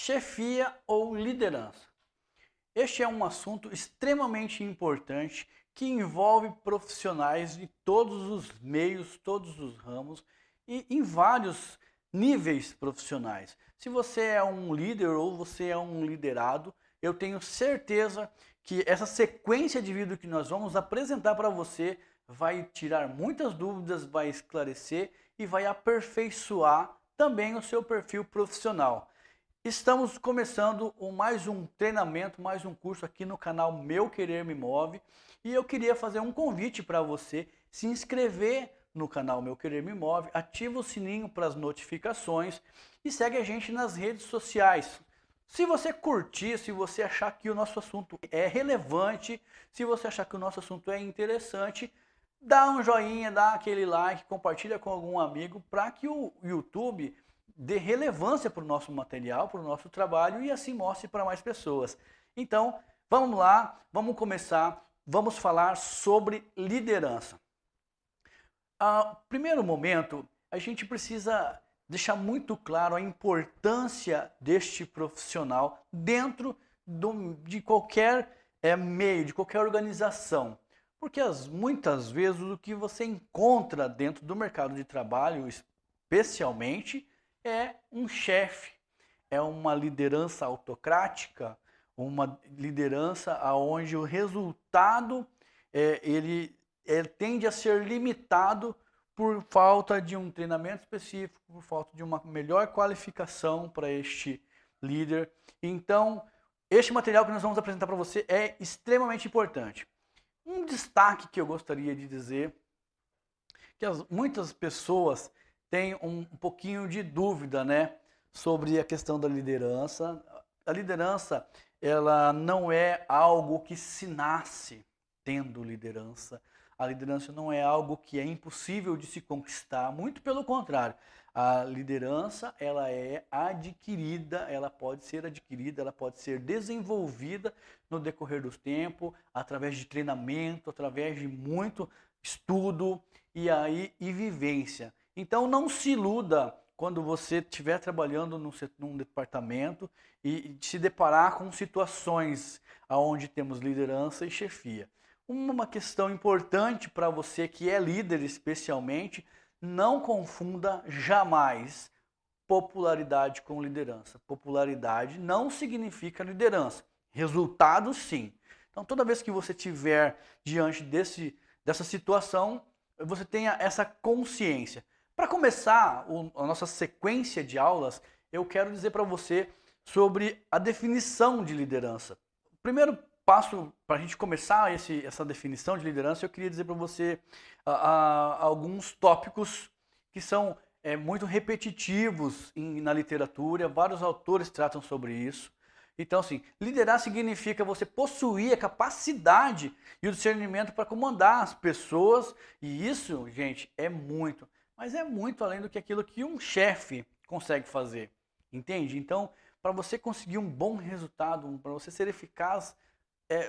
Chefia ou liderança? Este é um assunto extremamente importante que envolve profissionais de todos os meios, todos os ramos e em vários níveis profissionais. Se você é um líder ou você é um liderado, eu tenho certeza que essa sequência de vídeo que nós vamos apresentar para você vai tirar muitas dúvidas, vai esclarecer e vai aperfeiçoar também o seu perfil profissional. Estamos começando mais um treinamento, mais um curso aqui no canal Meu Querer Me Move, e eu queria fazer um convite para você se inscrever no canal Meu Querer Me Move, ativa o sininho para as notificações e segue a gente nas redes sociais. Se você curtir, se você achar que o nosso assunto é relevante, se você achar que o nosso assunto é interessante, dá um joinha, dá aquele like, compartilha com algum amigo para que o YouTube dê relevância para o nosso material, para o nosso trabalho e assim mostre para mais pessoas. Então, vamos lá, vamos começar, vamos falar sobre liderança. Primeiro momento, a gente precisa deixar muito claro a importância deste profissional dentro de qualquer meio, de qualquer organização. Porque muitas vezes o que você encontra dentro do mercado de trabalho, especialmente, é um chefe, é uma liderança autocrática, uma liderança onde o resultado ele tende a ser limitado por falta de um treinamento específico, por falta de uma melhor qualificação para este líder. Então, este material que nós vamos apresentar para você é extremamente importante. Um destaque que eu gostaria de dizer, que muitas pessoas têm um pouquinho de dúvida, né, sobre a questão da liderança. A liderança, ela não é algo que se nasce tendo liderança. A liderança não é algo que é impossível de se conquistar, muito pelo contrário. A liderança, ela é adquirida, ela pode ser desenvolvida no decorrer do tempo, através de treinamento, através de muito estudo e vivência. Então não se iluda quando você estiver trabalhando num departamento e se deparar com situações onde temos liderança e chefia. Uma questão importante para você que é líder especialmente, não confunda jamais popularidade com liderança. Popularidade não significa liderança. Resultado, sim. Então, toda vez que você estiver diante dessa situação, você tenha essa consciência. Para começar a nossa sequência de aulas, eu quero dizer para você sobre a definição de liderança. O primeiro passo para a gente começar essa definição de liderança, eu queria dizer para você alguns tópicos que são muito repetitivos na literatura, vários autores tratam sobre isso. Então, assim, liderar significa você possuir a capacidade e o discernimento para comandar as pessoas, e isso, gente, mas é muito além do que aquilo que um chefe consegue fazer, entende? Então, para você conseguir um bom resultado, para você ser eficaz,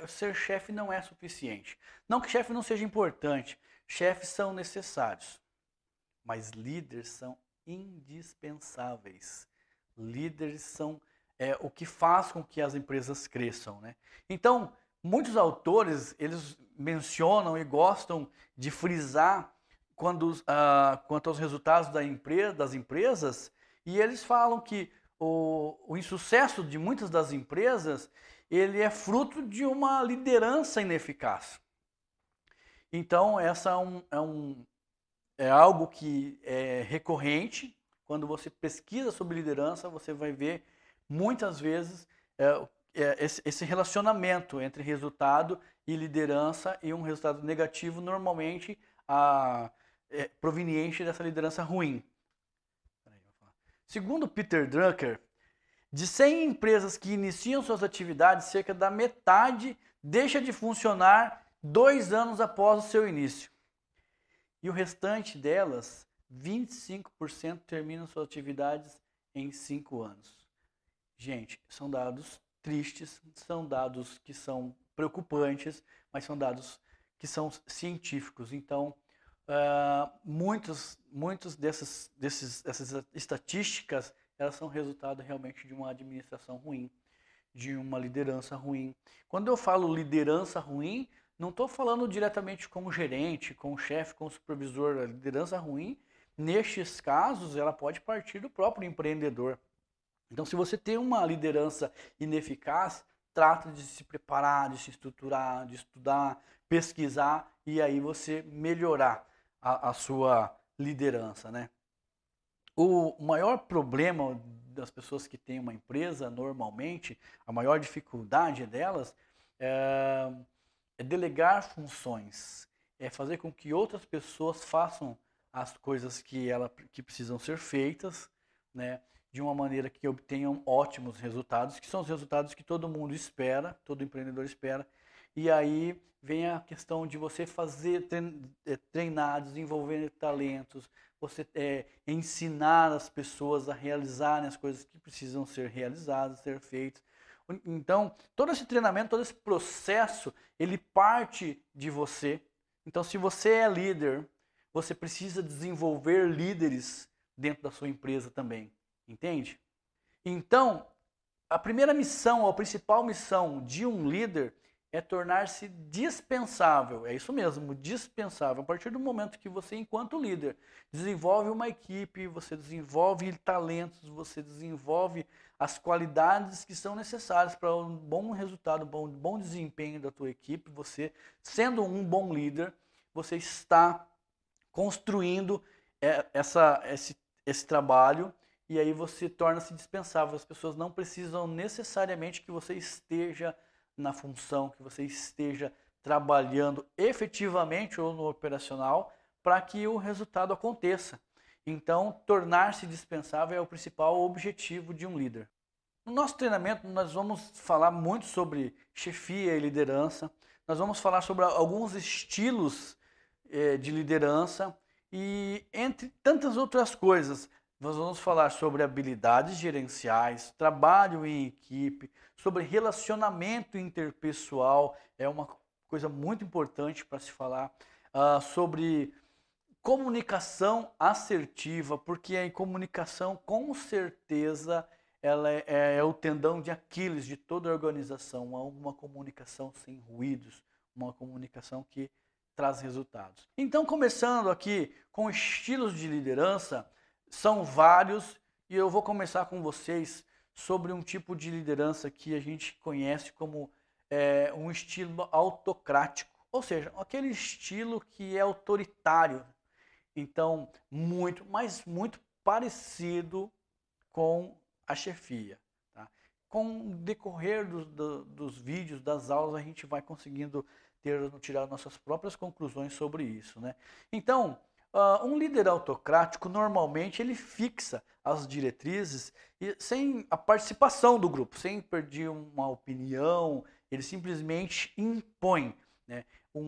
ser chefe não é suficiente. Não que chefe não seja importante, chefes são necessários, mas líderes são indispensáveis. Líderes são o que faz com que as empresas cresçam, né? Então, muitos autores, eles mencionam e gostam de frisar quanto aos resultados das empresas, e eles falam que o insucesso de muitas das empresas, ele é fruto de uma liderança ineficaz. Então, essa é algo que é recorrente. Quando você pesquisa sobre liderança, você vai ver muitas vezes esse relacionamento entre resultado e liderança, e um resultado negativo normalmente proveniente dessa liderança ruim. Segundo Peter Drucker, de 100 empresas que iniciam suas atividades, cerca da metade deixa de funcionar 2 anos após o seu início. E o restante delas, 25%, terminam suas atividades em 5 anos. Gente, são dados tristes, são dados que são preocupantes, mas são dados que são científicos. Então, muitas dessas estatísticas, elas são resultado realmente de uma administração ruim, de uma liderança ruim. Quando eu falo liderança ruim, não estou falando diretamente com o gerente, com o chefe, com o supervisor. A liderança ruim, nestes casos, ela pode partir do próprio empreendedor. Então, se você tem uma liderança ineficaz, trata de se preparar, de se estruturar, de estudar, pesquisar e aí você melhorar a sua liderança, né? O maior problema das pessoas que têm uma empresa, normalmente, a maior dificuldade delas é delegar funções, é fazer com que outras pessoas façam as coisas que precisam ser feitas, né, de uma maneira que obtenham ótimos resultados, que são os resultados que todo mundo espera, todo empreendedor espera. E aí vem a questão de você fazer, treinar, desenvolver talentos, você ensinar as pessoas a realizarem as coisas que precisam ser realizadas, ser feitas. Então, todo esse treinamento, todo esse processo, ele parte de você. Então, se você é líder, você precisa desenvolver líderes dentro da sua empresa também. Entende? Então, a primeira missão, a principal missão de um líder é tornar-se dispensável. É isso mesmo, dispensável. A partir do momento que você, enquanto líder, desenvolve uma equipe, você desenvolve talentos, você desenvolve as qualidades que são necessárias para um bom resultado, bom desempenho da tua equipe, você, sendo um bom líder, você está construindo esse trabalho e aí você torna-se dispensável. As pessoas não precisam necessariamente que você esteja na função, que você esteja trabalhando efetivamente ou no operacional para que o resultado aconteça. Então, tornar-se dispensável é o principal objetivo de um líder. No nosso treinamento, nós vamos falar muito sobre chefia e liderança, nós vamos falar sobre alguns estilos de liderança e entre tantas outras coisas. Nós vamos falar sobre habilidades gerenciais, trabalho em equipe, sobre relacionamento interpessoal, é uma coisa muito importante para se falar, sobre comunicação assertiva, porque a comunicação, com certeza, ela é o tendão de Aquiles de toda a organização, uma comunicação sem ruídos, uma comunicação que traz resultados. Então, começando aqui com estilos de liderança, são vários e eu vou começar com vocês sobre um tipo de liderança que a gente conhece como um estilo autocrático, ou seja, aquele estilo que é autoritário. Então, mas muito parecido com a chefia. Tá? Com o decorrer dos vídeos, das aulas, a gente vai conseguindo tirar nossas próprias conclusões sobre isso. Né? Então, um líder autocrático, normalmente, ele fixa as diretrizes sem a participação do grupo, sem pedir uma opinião, ele simplesmente impõe. Né?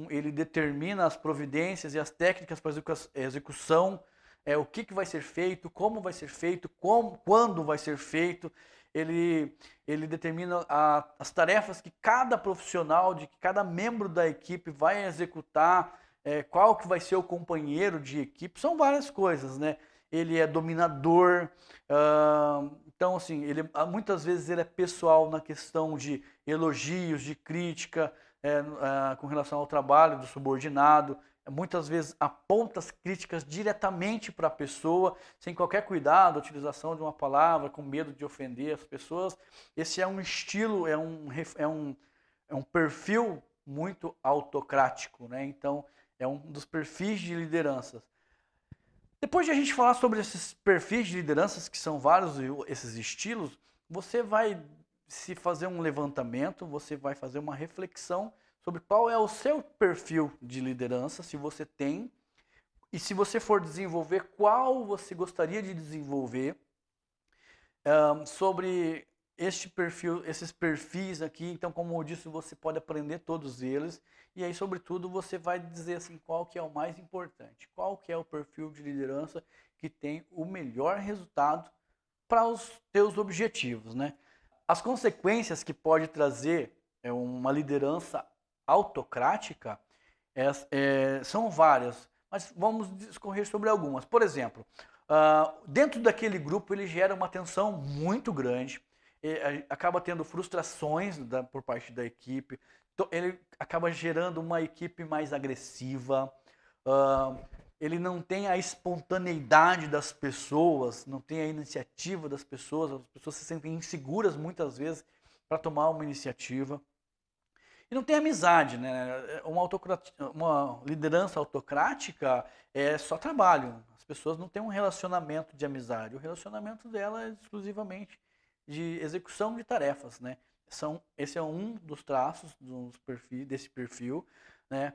Ele determina as providências e as técnicas para execução, o que vai ser feito, como vai ser feito, quando vai ser feito. Ele determina as tarefas que cada profissional, de que cada membro da equipe vai executar, qual que vai ser o companheiro de equipe, são várias coisas, né? Ele é dominador, então assim, muitas vezes ele é pessoal na questão de elogios, de crítica, com relação ao trabalho do subordinado, muitas vezes aponta as críticas diretamente para a pessoa, sem qualquer cuidado, a utilização de uma palavra, com medo de ofender as pessoas. Esse é um estilo, é um perfil muito autocrático, né? Então, é um dos perfis de lideranças. Depois de a gente falar sobre esses perfis de lideranças, que são vários esses estilos, você vai se fazer um levantamento, você vai fazer uma reflexão sobre qual é o seu perfil de liderança, se você tem, e se você for desenvolver, qual você gostaria de desenvolver, sobre este perfil, esses perfis aqui. Então, como eu disse, você pode aprender todos eles, e aí, sobretudo, você vai dizer assim, qual que é o mais importante, qual que é o perfil de liderança que tem o melhor resultado para os teus objetivos, né? As consequências que pode trazer uma liderança autocrática são várias, mas vamos discorrer sobre algumas. Por exemplo, Dentro daquele grupo ele gera uma tensão muito grande, acaba tendo frustrações por parte da equipe, ele acaba gerando uma equipe mais agressiva, ele não tem a espontaneidade das pessoas, não tem a iniciativa das pessoas, as pessoas se sentem inseguras muitas vezes para tomar uma iniciativa. E não tem amizade, né? Uma liderança autocrática é só trabalho. As pessoas não têm um relacionamento de amizade. O relacionamento dela é exclusivamente de execução de tarefas, né? Esse é um dos traços desse perfil, né?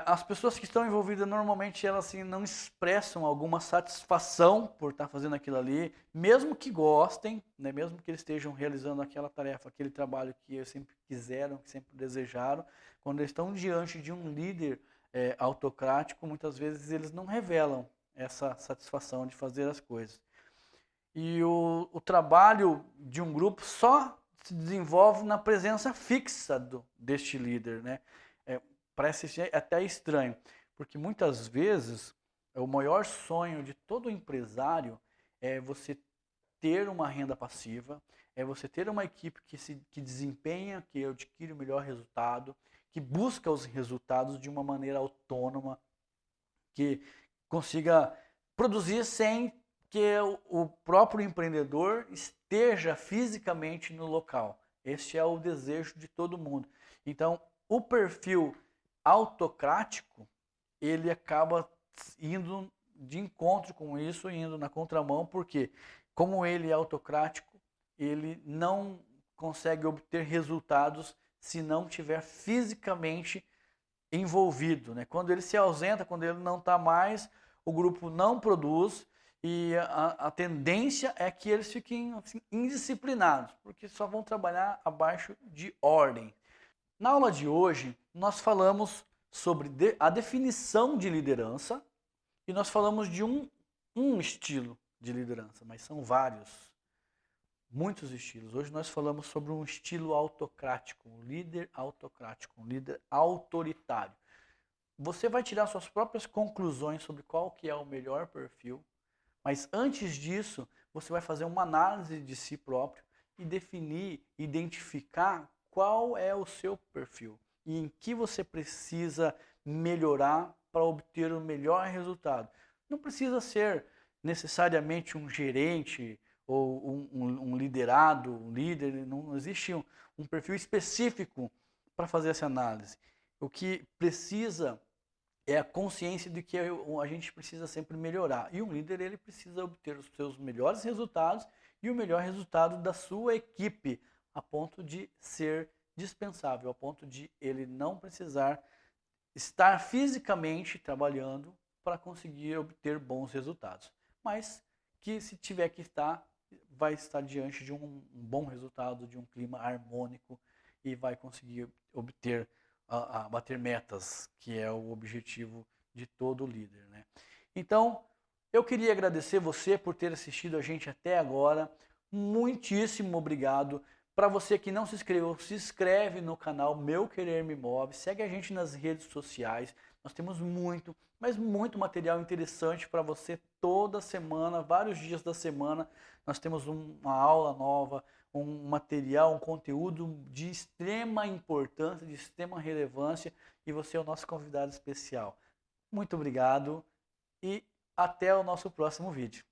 As pessoas que estão envolvidas normalmente elas assim, não expressam alguma satisfação por estar fazendo aquilo ali, mesmo que gostem, né, mesmo que eles estejam realizando aquela tarefa, aquele trabalho que eles sempre quiseram, que sempre desejaram, quando eles estão diante de um líder autocrático, muitas vezes eles não revelam essa satisfação de fazer as coisas. E o trabalho de um grupo só se desenvolve na presença fixa deste líder, né? Parece até estranho, porque muitas vezes o maior sonho de todo empresário é você ter uma renda passiva, é você ter uma equipe que desempenha, que adquire o melhor resultado, que busca os resultados de uma maneira autônoma, que consiga produzir sem que o próprio empreendedor esteja fisicamente no local. Este é o desejo de todo mundo. Então, o perfil autocrático, ele acaba indo de encontro com isso, indo na contramão, porque como ele é autocrático, ele não consegue obter resultados se não estiver fisicamente envolvido, né? Quando ele se ausenta, quando ele não está mais, o grupo não produz e a tendência é que eles fiquem assim, indisciplinados, porque só vão trabalhar abaixo de ordem. Na aula de hoje, nós falamos sobre a definição de liderança e nós falamos de um estilo de liderança, mas são vários, muitos estilos. Hoje nós falamos sobre um estilo autocrático, um líder autocrático, um líder autoritário. Você vai tirar suas próprias conclusões sobre qual que é o melhor perfil, mas antes disso, você vai fazer uma análise de si próprio e definir, identificar qual é o seu perfil e em que você precisa melhorar para obter o melhor resultado. Não precisa ser necessariamente um gerente ou um liderado, um líder, não existe um perfil específico para fazer essa análise. O que precisa é a consciência de que a gente precisa sempre melhorar. E um líder, ele precisa obter os seus melhores resultados e o melhor resultado da sua equipe, a ponto de ser dispensável, a ponto de ele não precisar estar fisicamente trabalhando para conseguir obter bons resultados. Mas que se tiver que estar, vai estar diante de um bom resultado, de um clima harmônico e vai conseguir obter bater metas, que é o objetivo de todo líder, né? Então, eu queria agradecer você por ter assistido a gente até agora. Muitíssimo obrigado. Para você que não se inscreveu, se inscreve no canal Meu Querer Me Move, segue a gente nas redes sociais. Nós temos muito, mas muito material interessante para você toda semana, vários dias da semana. Nós temos uma aula nova, um material, um conteúdo de extrema importância, de extrema relevância, e você é o nosso convidado especial. Muito obrigado e até o nosso próximo vídeo.